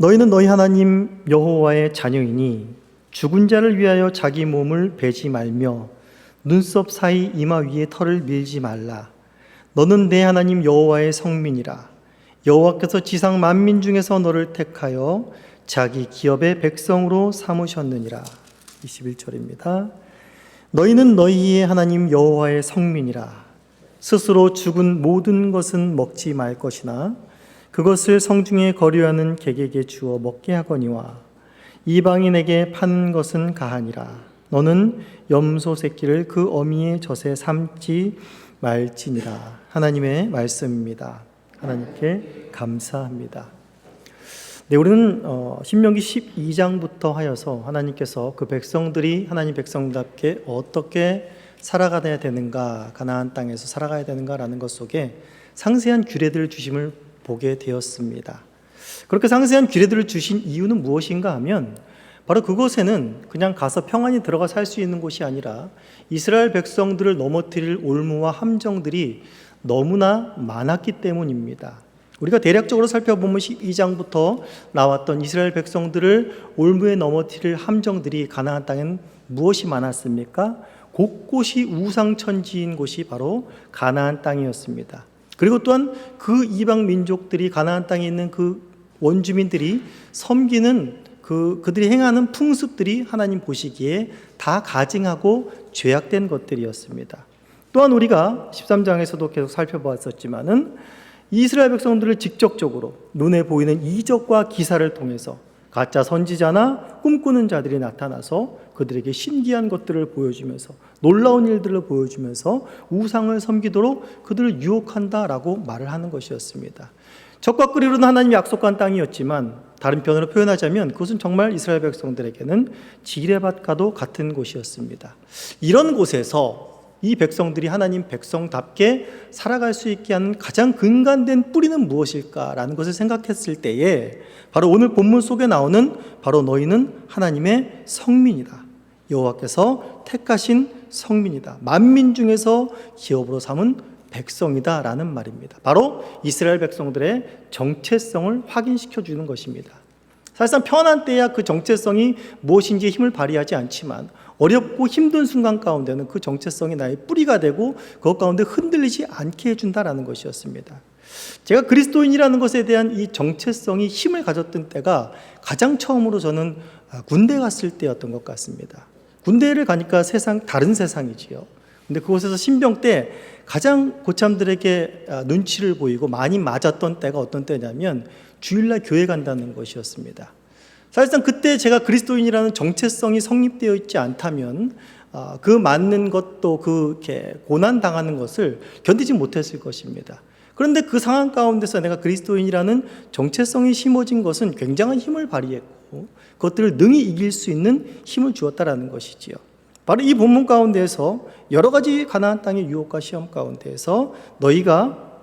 너희는 너희 하나님 여호와의 자녀이니 죽은 자를 위하여 자기 몸을 베지 말며 눈썹 사이 이마 위에 털을 밀지 말라. 너는 내 하나님 여호와의 성민이라. 여호와께서 지상 만민 중에서 너를 택하여 자기 기업의 백성으로 삼으셨느니라. 21절입니다. 너희는 너희의 하나님 여호와의 성민이라. 스스로 죽은 모든 것은 먹지 말 것이나 그것을 성중에 거류하는 객에게 주어 먹게 하거니와 이방인에게 판 것은 가하니라. 너는 염소 새끼를 그 어미의 젖에 삼지 말지니라. 하나님의 말씀입니다. 하나님께 감사합니다. 네, 우리는 신명기 12장부터 하여서 하나님께서 그 백성들이 하나님 백성답게 어떻게 살아가야 되는가, 가나안 땅에서 살아가야 되는가라는 것 속에 상세한 규례들을 주심을 보게 되었습니다. 그렇게 상세한 규례들을 주신 이유는 무엇인가 하면 바로 그곳에는 그냥 가서 평안히 들어가 살 수 있는 곳이 아니라 이스라엘 백성들을 넘어뜨릴 올무와 함정들이 너무나 많았기 때문입니다. 우리가 대략적으로 살펴보면 12장부터 나왔던 이스라엘 백성들을 올무에 넘어뜨릴 함정들이 가나안 땅엔 무엇이 많았습니까? 곳곳이 우상천지인 곳이 바로 가나안 땅이었습니다. 그리고 또한 그 이방 민족들이 가나안 땅에 있는 그 원주민들이 섬기는 그들이 행하는 풍습들이 하나님 보시기에 다 가증하고 죄악된 것들이었습니다. 또한 우리가 13장에서도 계속 살펴보았었지만은 이스라엘 백성들을 직접적으로 눈에 보이는 이적과 기사를 통해서 가짜 선지자나 꿈꾸는 자들이 나타나서 그들에게 신기한 것들을 보여주면서 놀라운 일들을 보여주면서 우상을 섬기도록 그들을 유혹한다라고 말을 하는 것이었습니다. 적과 끄리로는 하나님이 약속한 땅이었지만 다른 편으로 표현하자면 그것은 정말 이스라엘 백성들에게는 지레밭과도 같은 곳이었습니다. 이런 곳에서 이 백성들이 하나님 백성답게 살아갈 수 있게 하는 가장 근간된 뿌리는 무엇일까라는 것을 생각했을 때에 바로 오늘 본문 속에 나오는 바로 너희는 하나님의 성민이다. 여호와께서 택하신 성민이다. 만민 중에서 기업으로 삼은 백성이다 라는 말입니다. 바로 이스라엘 백성들의 정체성을 확인시켜 주는 것입니다. 사실상 편한 때야 그 정체성이 무엇인지 힘을 발휘하지 않지만 어렵고 힘든 순간 가운데는 그 정체성이 나의 뿌리가 되고 그것 가운데 흔들리지 않게 해준다라는 것이었습니다. 제가 그리스도인이라는 것에 대한 이 정체성이 힘을 가졌던 때가 가장 처음으로 저는 군대 갔을 때였던 것 같습니다. 군대를 가니까 다른 세상이지요. 근데 그곳에서 신병 때 가장 고참들에게 눈치를 보이고 많이 맞았던 때가 어떤 때냐면 주일날 교회 간다는 것이었습니다. 사실상 그때 제가 그리스도인이라는 정체성이 성립되어 있지 않다면 그 맞는 것도 그렇게 고난당하는 것을 견디지 못했을 것입니다. 그런데 그 상황 가운데서 내가 그리스도인이라는 정체성이 심어진 것은 굉장한 힘을 발휘했고 그것들을 능히 이길 수 있는 힘을 주었다라는 것이지요. 바로 이 본문 가운데에서 여러 가지 가나안 땅의 유혹과 시험 가운데에서 너희가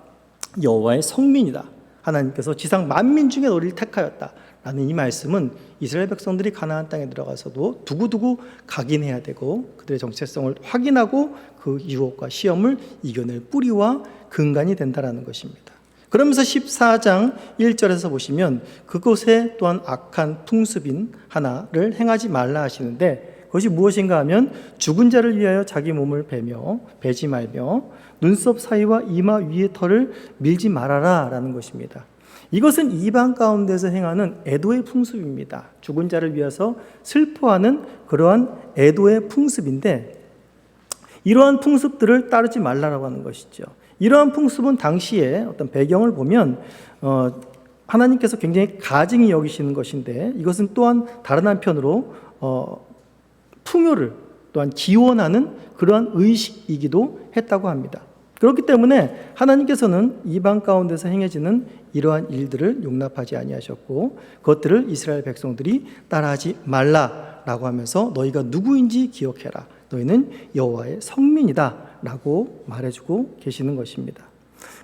여호와의 성민이다. 하나님께서 지상 만민 중에 너희를 택하였다. 라는 이 말씀은 이스라엘 백성들이 가나안 땅에 들어가서도 두고두고 각인해야 되고 그들의 정체성을 확인하고 그 유혹과 시험을 이겨낼 뿌리와 근간이 된다는 것입니다. 그러면서 14장 1절에서 보시면 그곳에 또한 악한 풍습인 하나를 행하지 말라 하시는데 그것이 무엇인가 하면 죽은 자를 위하여 자기 몸을 베지 말며 눈썹 사이와 이마 위의 털을 밀지 말아라 라는 것입니다. 이것은 이방 가운데서 행하는 애도의 풍습입니다. 죽은 자를 위해서 슬퍼하는 그러한 애도의 풍습인데 이러한 풍습들을 따르지 말라라고 하는 것이죠. 이러한 풍습은 당시에 어떤 배경을 보면 하나님께서 굉장히 가증히 여기시는 것인데 이것은 또한 다른 한편으로 풍요를 또한 기원하는 그러한 의식이기도 했다고 합니다. 그렇기 때문에 하나님께서는 이방 가운데서 행해지는 이러한 일들을 용납하지 아니하셨고 그것들을 이스라엘 백성들이 따라하지 말라라고 하면서 너희가 누구인지 기억해라. 너희는 여호와의 성민이다 라고 말해주고 계시는 것입니다.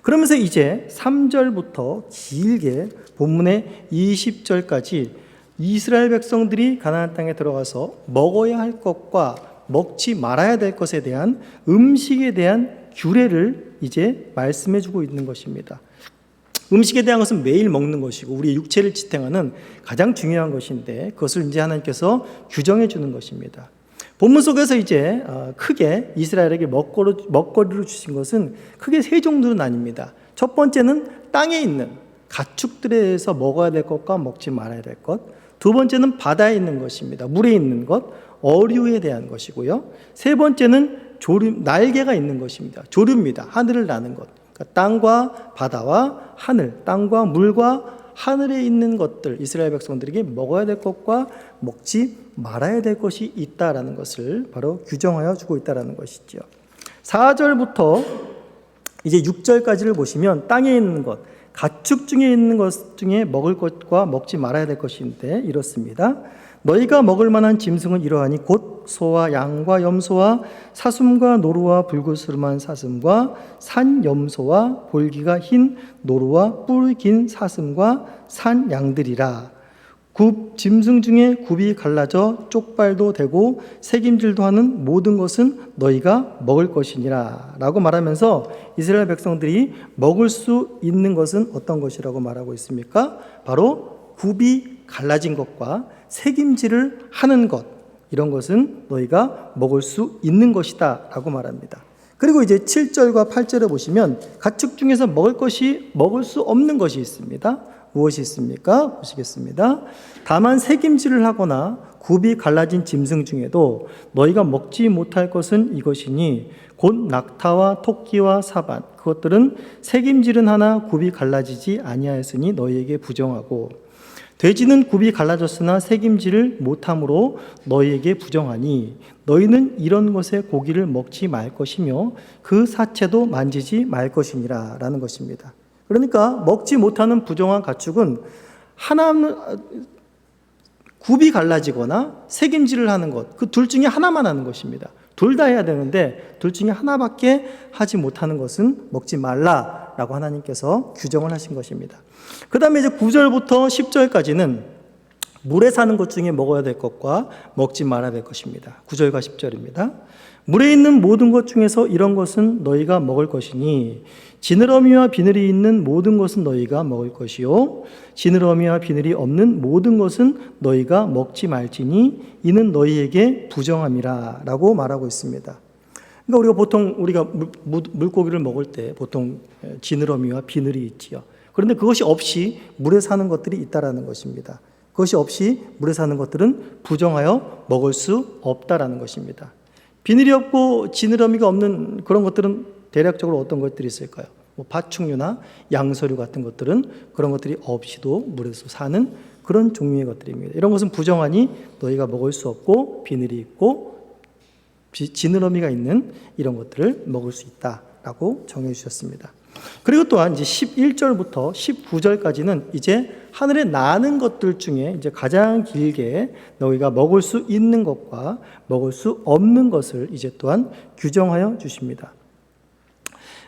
그러면서 이제 3절부터 길게 본문의 20절까지 이스라엘 백성들이 가나안 땅에 들어가서 먹어야 할 것과 먹지 말아야 될 것에 대한 음식에 대한 규례를 이제 말씀해 주고 있는 것입니다. 음식에 대한 것은 매일 먹는 것이고 우리의 육체를 지탱하는 가장 중요한 것인데 그것을 이제 하나님께서 규정해 주는 것입니다. 본문 속에서 이제 크게 이스라엘에게 먹거리로 주신 것은 크게 세 종류는 아닙니다. 첫 번째는 땅에 있는 가축들에 대해서 먹어야 될 것과 먹지 말아야 될 것. 두 번째는 바다에 있는 것입니다. 물에 있는 것, 어류에 대한 것이고요. 세 번째는 날개가 있는 것입니다. 조류입니다. 하늘을 나는 것. 그러니까 땅과 바다와 하늘, 땅과 물과 하늘에 있는 것들, 이스라엘 백성들에게 먹어야 될 것과 먹지 말아야 될 것이 있다라는 것을 바로 규정하여 주고 있다라는 것이죠. 4절부터 이제 6절까지를 보시면 땅에 있는 것, 가축 중에 있는 것 중에 먹을 것과 먹지 말아야 될 것인데 이렇습니다. 너희가 먹을 만한 짐승은 이러하니 곧 소와 양과 염소와 사슴과 노루와 불구스름한 사슴과 산 염소와 볼기가 흰 노루와 뿔이 긴 사슴과 산 양들이라. 짐승 중에 굽이 갈라져 쪽발도 되고 새김질도 하는 모든 것은 너희가 먹을 것이니라 라고 말하면서 이스라엘 백성들이 먹을 수 있는 것은 어떤 것이라고 말하고 있습니까? 바로 굽이 갈라진 것과 새김질을 하는 것, 이런 것은 너희가 먹을 수 있는 것이다 라고 말합니다. 그리고 이제 7절과 8절에 보시면 가축 중에서 먹을 수 없는 것이 있습니다. 무엇이 있습니까? 보시겠습니다. 다만 새김질을 하거나 굽이 갈라진 짐승 중에도 너희가 먹지 못할 것은 이것이니 곧 낙타와 토끼와 사반, 그것들은 새김질은 하나 굽이 갈라지지 아니하였으니 너희에게 부정하고 돼지는 굽이 갈라졌으나 새김질을 못함으로 너희에게 부정하니 너희는 이런 것의 고기를 먹지 말 것이며 그 사체도 만지지 말 것이니라 라는 것입니다. 그러니까 먹지 못하는 부정한 가축은 하나는 굽이 갈라지거나 새김질을 하는 것, 그 둘 중에 하나만 하는 것입니다. 둘 다 해야 되는데 둘 중에 하나밖에 하지 못하는 것은 먹지 말라라고 하나님께서 규정을 하신 것입니다. 그 다음에 이제 9절부터 10절까지는 물에 사는 것 중에 먹어야 될 것과 먹지 말아야 될 것입니다. 9절과 10절입니다. 물에 있는 모든 것 중에서 이런 것은 너희가 먹을 것이니 지느러미와 비늘이 있는 모든 것은 너희가 먹을 것이요 지느러미와 비늘이 없는 모든 것은 너희가 먹지 말지니 이는 너희에게 부정함이라 라고 말하고 있습니다. 그러니까 우리가 물고기를 먹을 때 보통 지느러미와 비늘이 있지요. 그런데 그것이 없이 물에 사는 것들이 있다라는 것입니다. 그것이 없이 물에 사는 것들은 부정하여 먹을 수 없다라는 것입니다. 비늘이 없고 지느러미가 없는 그런 것들은 대략적으로 어떤 것들이 있을까요? 파충류나 양서류 같은 것들은 그런 것들이 없이도 물에서 사는 그런 종류의 것들입니다. 이런 것은 부정하니 너희가 먹을 수 없고 비늘이 있고 지느러미가 있는 이런 것들을 먹을 수 있다라고 정해 주셨습니다. 그리고 또한 이제 11절부터 19절까지는 이제 하늘에 나는 것들 중에 이제 가장 길게 너희가 먹을 수 있는 것과 먹을 수 없는 것을 이제 또한 규정하여 주십니다.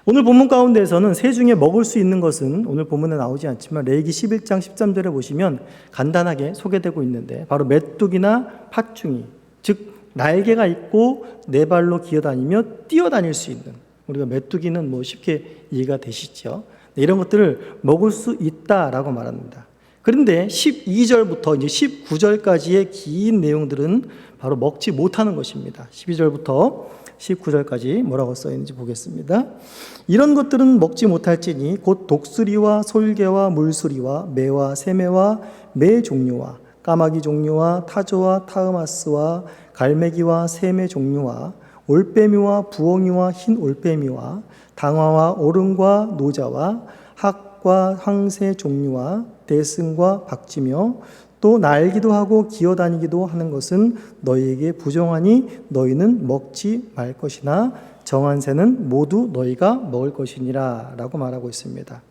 오늘 본문 가운데에서는 새 중에 먹을 수 있는 것은 오늘 본문에 나오지 않지만 레위기 11장 13절에 보시면 간단하게 소개되고 있는데 바로 메뚜기나 팥중이, 즉 날개가 있고 네 발로 기어다니며 뛰어다닐 수 있는, 우리가 메뚜기는 쉽게 이해가 되시죠? 이런 것들을 먹을 수 있다라고 말합니다. 그런데 12절부터 이제 19절까지의 긴 내용들은 바로 먹지 못하는 것입니다. 12절부터 19절까지 뭐라고 써 있는지 보겠습니다. 이런 것들은 먹지 못할지니 곧 독수리와 솔개와 물수리와 매와 새매와 매 종류와 까마귀 종류와 타조와 타흐마스와 갈매기와 새매 종류와 올빼미와 부엉이와 흰 올빼미와 당화와 오름과 노자와 학과 황새 종류와 대승과 박쥐며 또 날기도 하고 기어다니기도 하는 것은 너희에게 부정하니 너희는 먹지 말 것이나 정한 새는 모두 너희가 먹을 것이니라 라고 말하고 있습니다.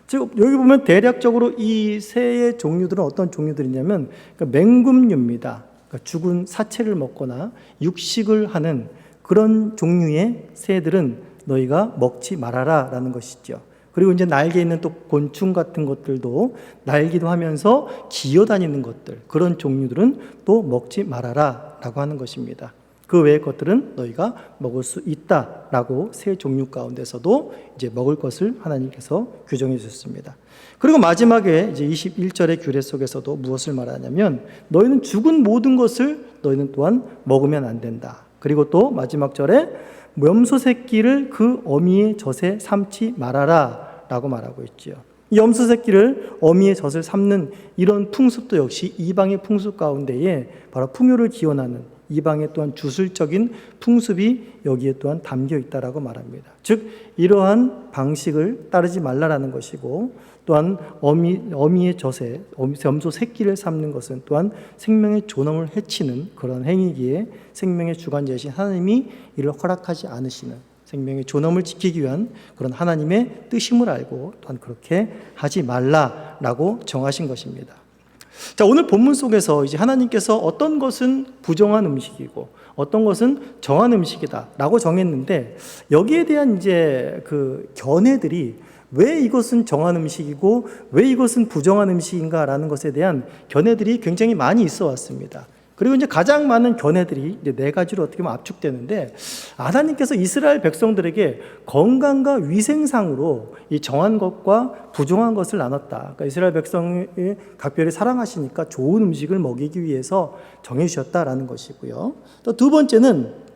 즉 여기 보면 대략적으로 이 새의 종류들은 어떤 종류들이냐면 맹금류입니다. 그러니까 죽은 사체를 먹거나 육식을 하는 그런 종류의 새들은 너희가 먹지 말아라 라는 것이죠. 그리고 이제 날개 있는 또 곤충 같은 것들도 날기도 하면서 기어다니는 것들, 그런 종류들은 또 먹지 말아라 라고 하는 것입니다. 그 외의 것들은 너희가 먹을 수 있다라고 세 종류 가운데서도 이제 먹을 것을 하나님께서 규정해 주셨습니다. 그리고 마지막에 이제 21절의 규례 속에서도 무엇을 말하냐면 너희는 죽은 모든 것을 너희는 또한 먹으면 안 된다. 그리고 또 마지막 절에 염소 새끼를 그 어미의 젖에 삼지 말아라 라고 말하고 있지요. 이 염소 새끼를 어미의 젖을 삼는 이런 풍습도 역시 이방의 풍습 가운데에 바로 풍요를 기원하는 이방의 또한 주술적인 풍습이 여기에 또한 담겨 있다라고 말합니다. 즉 이러한 방식을 따르지 말라라는 것이고, 또한 어미의 젖에 염소 새끼를 삼는 것은 또한 생명의 존엄을 해치는 그런 행위기에 생명의 주관자이신 하나님이 이를 허락하지 않으시는, 생명의 존엄을 지키기 위한 그런 하나님의 뜻임을 알고 또한 그렇게 하지 말라라고 정하신 것입니다. 자, 오늘 본문 속에서 이제 하나님께서 어떤 것은 부정한 음식이고 어떤 것은 정한 음식이다라고 정했는데, 여기에 대한 이제 그 견해들이 왜 이것은 정한 음식이고 왜 이것은 부정한 음식인가라는 것에 대한 견해들이 굉장히 많이 있어 왔습니다. 그리고 이제 가장 많은 견해들이 이제 네 가지로 어떻게 보면 압축되는데, 하나님께서 이스라엘 백성들에게 건강과 위생상으로 이 정한 것과 부정한 것을 나눴다. 그러니까 이스라엘 백성이 각별히 사랑하시니까 좋은 음식을 먹이기 위해서 정해주셨다라는 것이고요. 또 두 번째는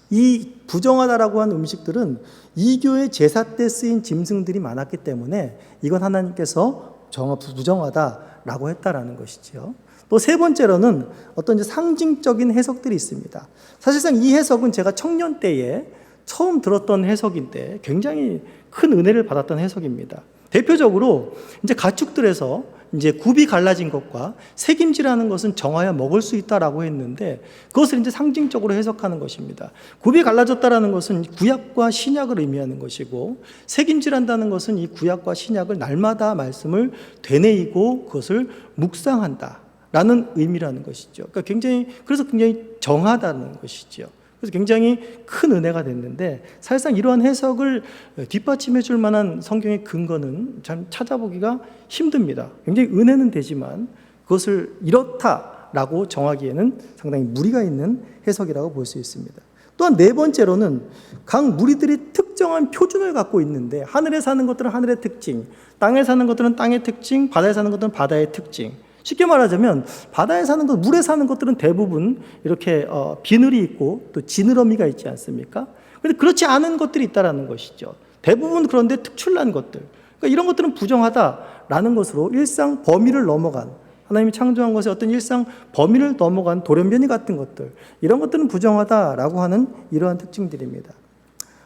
이 부정하다라고 한 음식들은 이교의 제사 때 쓰인 짐승들이 많았기 때문에 이건 하나님께서 부정하다라고 했다라는 것이지요. 또 세 번째로는 어떤 이제 상징적인 해석들이 있습니다. 사실상 이 해석은 제가 청년 때에 처음 들었던 해석인데 굉장히 큰 은혜를 받았던 해석입니다. 대표적으로 이제 가축들에서 이제 굽이 갈라진 것과 새김질하는 것은 정하여 먹을 수 있다라고 했는데, 그것을 이제 상징적으로 해석하는 것입니다. 굽이 갈라졌다라는 것은 구약과 신약을 의미하는 것이고, 새김질한다는 것은 이 구약과 신약을 날마다 말씀을 되뇌이고 그것을 묵상한다라는 의미라는 것이죠. 그러니까 그래서 굉장히 정하다는 것이죠. 그래서 굉장히 큰 은혜가 됐는데, 사실상 이러한 해석을 뒷받침해 줄 만한 성경의 근거는 참 찾아보기가 힘듭니다. 굉장히 은혜는 되지만 그것을 이렇다라고 정하기에는 상당히 무리가 있는 해석이라고 볼 수 있습니다. 또한 네 번째로는 각 무리들이 특정한 표준을 갖고 있는데, 하늘에 사는 것들은 하늘의 특징, 땅에 사는 것들은 땅의 특징, 바다에 사는 것들은 바다의 특징. 쉽게 말하자면 바다에 사는 것, 물에 사는 것들은 대부분 이렇게 비늘이 있고 또 지느러미가 있지 않습니까? 그런데 그렇지 않은 것들이 있다라는 것이죠. 대부분 그런데 특출난 것들. 그러니까 이런 것들은 부정하다라는 것으로 일상 범위를 넘어간, 하나님이 창조한 것의 어떤 일상 범위를 넘어간 돌연변이 같은 것들, 이런 것들은 부정하다라고 하는 이러한 특징들입니다.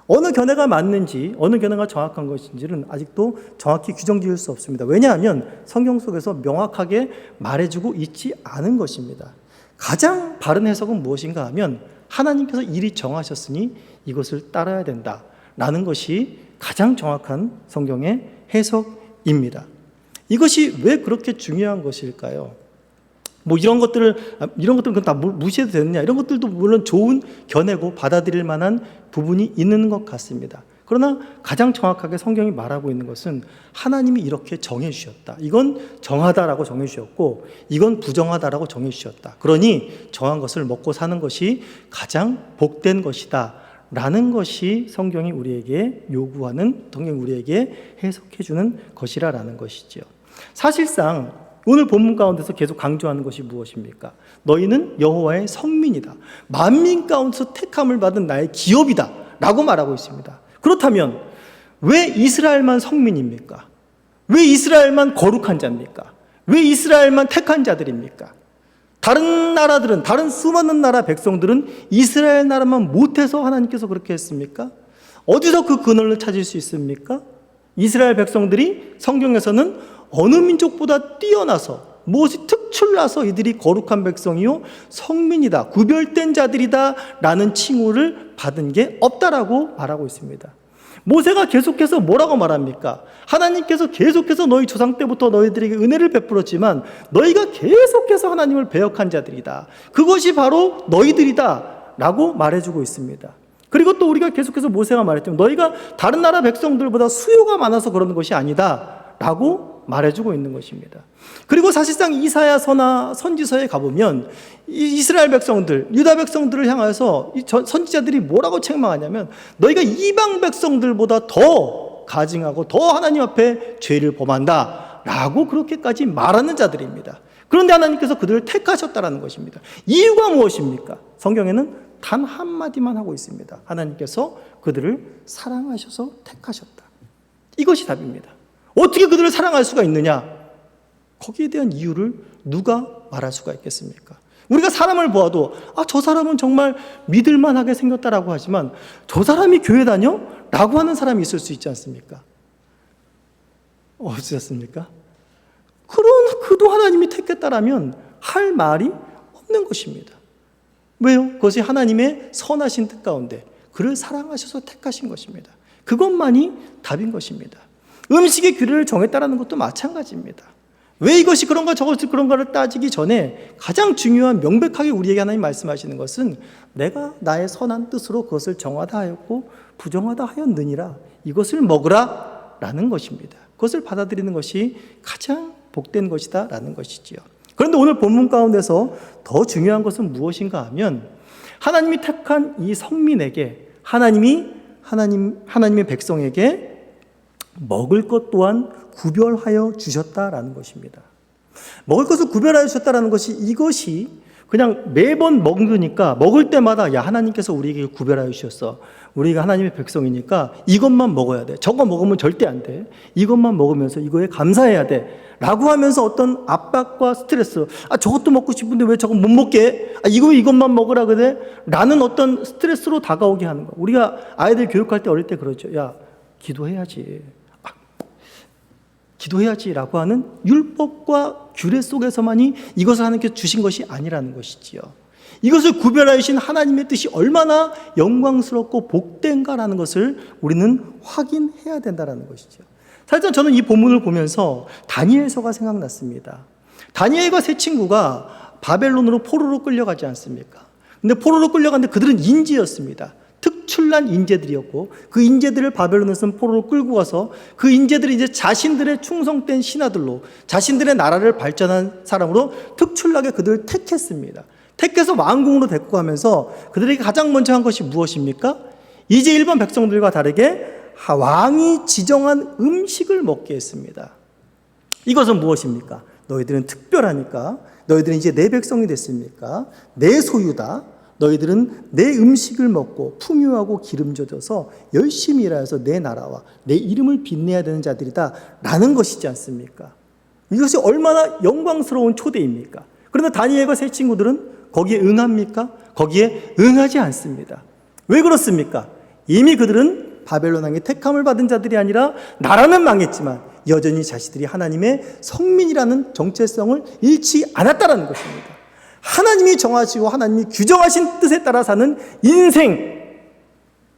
어느 견해가 맞는지, 어느 견해가 정확한 것인지는 아직도 정확히 규정 지을 수 없습니다. 왜냐하면 성경 속에서 명확하게 말해주고 있지 않은 것입니다. 가장 바른 해석은 무엇인가 하면 하나님께서 이리 정하셨으니 이것을 따라야 된다라는 것이 가장 정확한 성경의 해석입니다. 이것이 왜 그렇게 중요한 것일까요? 이런 것들은 다 무시해도 되느냐? 이런 것들도 물론 좋은 견해고 받아들일 만한 부분이 있는 것 같습니다. 그러나 가장 정확하게 성경이 말하고 있는 것은 하나님이 이렇게 정해 주셨다. 이건 정하다라고 정해 주셨고 이건 부정하다라고 정해 주셨다. 그러니 정한 것을 먹고 사는 것이 가장 복된 것이다 라는 것이 성경이 우리에게 요구하는, 성경이 우리에게 해석해 주는 것이라는 것이지요. 사실상 오늘 본문 가운데서 계속 강조하는 것이 무엇입니까? 너희는 여호와의 성민이다. 만민 가운데서 택함을 받은 나의 기업이다 라고 말하고 있습니다. 그렇다면 왜 이스라엘만 성민입니까? 왜 이스라엘만 거룩한 자입니까? 왜 이스라엘만 택한 자들입니까? 다른 나라들은, 다른 수많은 나라 백성들은 이스라엘 나라만 못해서 하나님께서 그렇게 했습니까? 어디서 그 근원을 찾을 수 있습니까? 이스라엘 백성들이 성경에서는 어느 민족보다 뛰어나서, 무엇이 특출나서 이들이 거룩한 백성이요 성민이다, 구별된 자들이다 라는 칭호를 받은 게 없다라고 말하고 있습니다. 모세가 계속해서 뭐라고 말합니까? 하나님께서 계속해서 너희 조상 때부터 너희들에게 은혜를 베풀었지만 너희가 계속해서 하나님을 배역한 자들이다, 그것이 바로 너희들이다 라고 말해주고 있습니다. 그리고 또 우리가 계속해서 모세가 말했죠. 너희가 다른 나라 백성들보다 수요가 많아서 그러는 것이 아니다 라고 말해주고 있는 것입니다. 그리고 사실상 이사야서나 선지서에 가보면 이스라엘 백성들, 유다 백성들을 향해서 선지자들이 뭐라고 책망하냐면 너희가 이방 백성들보다 더 가증하고 더 하나님 앞에 죄를 범한다 라고 그렇게까지 말하는 자들입니다. 그런데 하나님께서 그들을 택하셨다는 것입니다. 이유가 무엇입니까? 성경에는 단 한마디만 하고 있습니다. 하나님께서 그들을 사랑하셔서 택하셨다. 이것이 답입니다. 어떻게 그들을 사랑할 수가 있느냐? 거기에 대한 이유를 누가 말할 수가 있겠습니까? 우리가 사람을 보아도 저 사람은 정말 믿을만하게 생겼다라고 하지만 저 사람이 교회 다녀? 라고 하는 사람이 있을 수 있지 않습니까? 어쩌셨습니까? 그런 그도 하나님이 택했다라면 할 말이 없는 것입니다. 왜요? 그것이 하나님의 선하신 뜻 가운데 그를 사랑하셔서 택하신 것입니다. 그것만이 답인 것입니다. 음식의 규례를 정했다라는 것도 마찬가지입니다. 왜 이것이 그런가 저것이 그런가를 따지기 전에 가장 중요한 명백하게 우리에게 하나님 말씀하시는 것은 내가 나의 선한 뜻으로 그것을 정하다 하였고 부정하다 하였느니라 이것을 먹으라 라는 것입니다. 그것을 받아들이는 것이 가장 복된 것이다 라는 것이지요. 그런데 오늘 본문 가운데서 더 중요한 것은 무엇인가 하면 하나님이 택한 이 성민에게 하나님의 백성에게 먹을 것 또한 구별하여 주셨다라는 것입니다. 먹을 것을 구별하여 주셨다라는 것이 이것이 그냥 매번 먹으니까 먹을 때마다 야 하나님께서 우리에게 구별하여 주셨어. 우리가 하나님의 백성이니까 이것만 먹어야 돼. 저거 먹으면 절대 안 돼. 이것만 먹으면서 이거에 감사해야 돼. 라고 하면서 어떤 압박과 스트레스, 저것도 먹고 싶은데 왜 저거 못 먹게? 이것만 먹으라 그래? 라는 어떤 스트레스로 다가오게 하는 거. 우리가 아이들 교육할 때 어릴 때 그러죠. 야, 기도해야지. 기도해야지라고 하는 율법과 규례 속에서만이 이것을 하나님께서 주신 것이 아니라는 것이지요. 이것을 구별하여 주신 하나님의 뜻이 얼마나 영광스럽고 복된가라는 것을 우리는 확인해야 된다는 것이죠. 사실 저는 이 본문을 보면서 다니엘서가 생각났습니다. 다니엘과 세 친구가 바벨론으로 포로로 끌려가지 않습니까? 근데 포로로 끌려갔는데 그들은 인재였습니다. 특출난 인재들이었고 그 인재들을 바벨론에서 포로로 끌고 가서 그 인재들이 이제 자신들의 충성된 신하들로 자신들의 나라를 발전한 사람으로 특출나게 그들을 택했습니다. 택해서 왕궁으로 데리고 가면서 그들에게 가장 먼저 한 것이 무엇입니까? 이제 일반 백성들과 다르게 왕이 지정한 음식을 먹게 했습니다. 이것은 무엇입니까? 너희들은 특별하니까, 너희들은 이제 내 백성이 됐으니까 내 소유다. 너희들은 내 음식을 먹고 풍요하고 기름져져서 열심히 일하여서 내 나라와 내 이름을 빛내야 되는 자들이다 라는 것이지 않습니까? 이것이 얼마나 영광스러운 초대입니까? 그런데 다니엘과 세 친구들은 거기에 응합니까? 거기에 응하지 않습니다. 왜 그렇습니까? 이미 그들은 바벨론 왕의 택함을 받은 자들이 아니라 나라는 망했지만 여전히 자신들이 하나님의 성민이라는 정체성을 잃지 않았다는 것입니다. 하나님이 정하시고 하나님이 규정하신 뜻에 따라 사는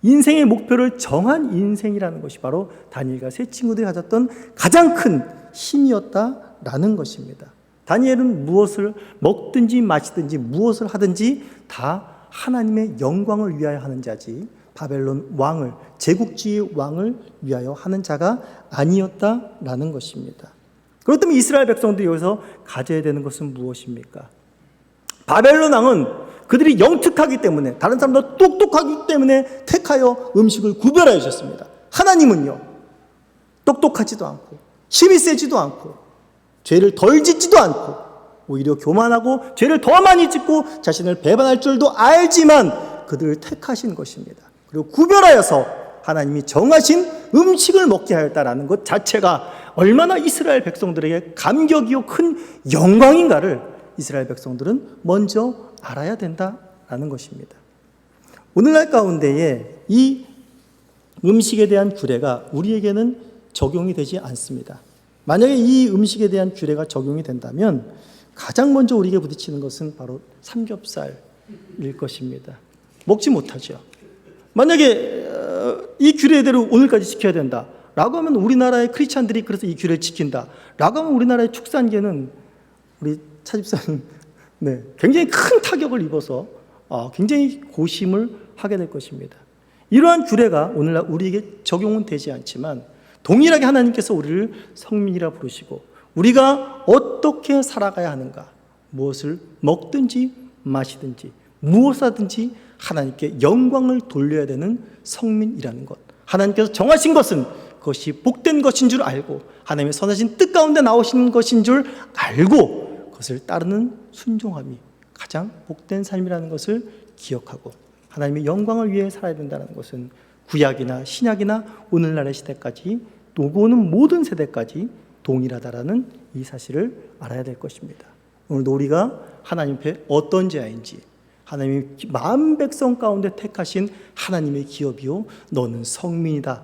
인생의 목표를 정한 인생이라는 것이 바로 다니엘과 세 친구들이 가졌던 가장 큰 힘이었다라는 것입니다. 다니엘은 무엇을 먹든지 마시든지 무엇을 하든지 다 하나님의 영광을 위하여 하는 자지 바벨론 왕을, 제국주의 왕을 위하여 하는 자가 아니었다라는 것입니다. 그렇다면 이스라엘 백성들이 여기서 가져야 되는 것은 무엇입니까? 바벨론 왕은 그들이 영특하기 때문에 다른 사람보다 똑똑하기 때문에 택하여 음식을 구별하여 주셨습니다. 하나님은요 똑똑하지도 않고 힘이 세지도 않고 죄를 덜 짓지도 않고 오히려 교만하고 죄를 더 많이 짓고 자신을 배반할 줄도 알지만 그들을 택하신 것입니다. 그리고 구별하여서 하나님이 정하신 음식을 먹게 하였다라는 것 자체가 얼마나 이스라엘 백성들에게 감격이요 큰 영광인가를 이스라엘 백성들은 먼저 알아야 된다라는 것입니다. 오늘날 가운데에 이 음식에 대한 규례가 우리에게는 적용이 되지 않습니다. 만약에 이 음식에 대한 규례가 적용이 된다면 가장 먼저 우리에게 부딪히는 것은 바로 삼겹살일 것입니다. 먹지 못하죠. 만약에 이 규례대로 오늘까지 지켜야 된다 라고 하면 우리나라의 크리스찬들이 그래서 이 규례를 지킨다 라고 하면 우리나라의 축산계는 우리 차집사는 굉장히 큰 타격을 입어서 굉장히 고심을 하게 될 것입니다. 이러한 규례가 오늘날 우리에게 적용은 되지 않지만 동일하게 하나님께서 우리를 성민이라 부르시고 우리가 어떻게 살아가야 하는가, 무엇을 먹든지 마시든지 무엇하든지 하나님께 영광을 돌려야 되는 성민이라는 것, 하나님께서 정하신 것은 그것이 복된 것인 줄 알고 하나님의 선하신 뜻 가운데 나오신 것인 줄 알고 그것을 따르는 순종함이 가장 복된 삶이라는 것을 기억하고 하나님의 영광을 위해 살아야 된다는 것은 구약이나 신약이나 오늘날의 시대까지 오고 오는 모든 세대까지 동일하다라는 이 사실을 알아야 될 것입니다. 오늘도 우리가 하나님 앞에 어떤 자인지, 하나님이 만 백성 가운데 택하신 하나님의 기업이요 너는 성민이다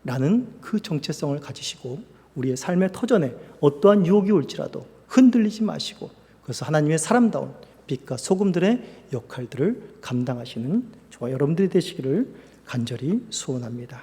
라는 그 정체성을 가지시고 우리의 삶의 터전에 어떠한 유혹이 올지라도 흔들리지 마시고 그래서 하나님의 사람다운 빛과 소금들의 역할들을 감당하시는 저와 여러분들이 되시기를 간절히 소원합니다.